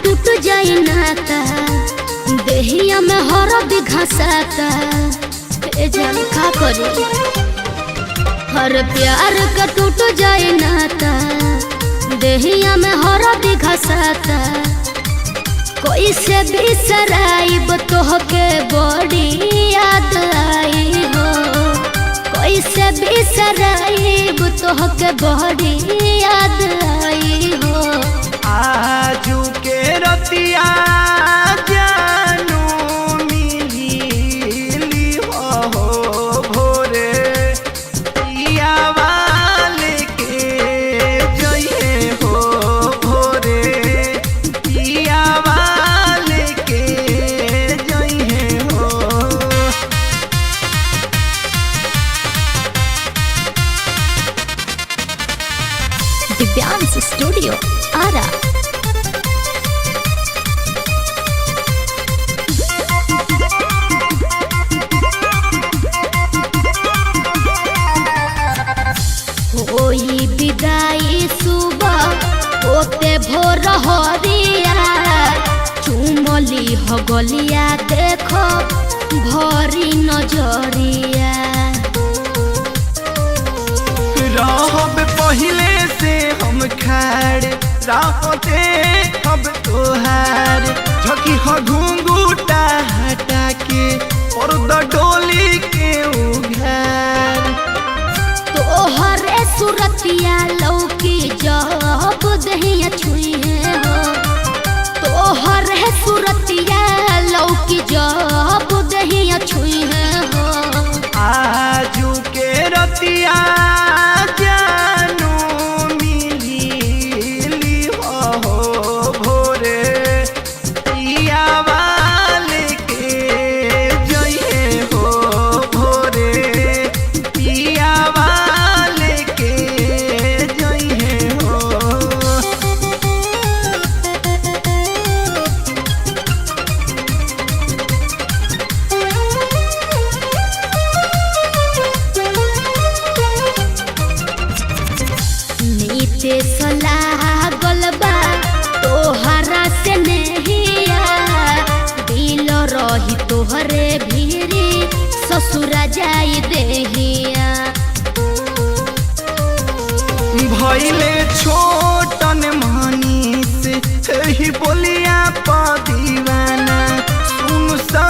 टूट जाए नाता देहिया में हरद घसाता ए जान का करी। हर प्यार का टूट जाए नाता देहिया में हरद घसाता कोई से बिसराइब तोहके बड़ी याद आई हो। कोई से बिसराइब तोहके बड़ी याद आई हो। आजू के रतिया जानू मिली हो भोरे पिया वाले के जइए हो भोरे पिया वाले के जइए हो। दिव्यांश स्टूडियो आरा। होई विदाई सुबह होते भोर हरिया चुमली हो गलिया देखो भरी नजरिया। रहब पहले से हम खाड़ राहते अब तोहार झकी हो घुंघूटा हटा के पर्दा डोली के उघार। तोहरे सुरतिया लौकी जब दहिया छुए हो। तोहरे सुरतिया लौकी जब दहिया छुए हो। आजू के रतिया जानू मिली हो भोरे पिया वाले के जइए हो भोरे पिया वाले के जइए हो। नीते सलाह गलबा तोहरा से नहिया दिल रही तोहरे भीरी ससुरा जाई देहिया। भैले छोटन मनीष ही बोलिया पा दीवाना सुन सा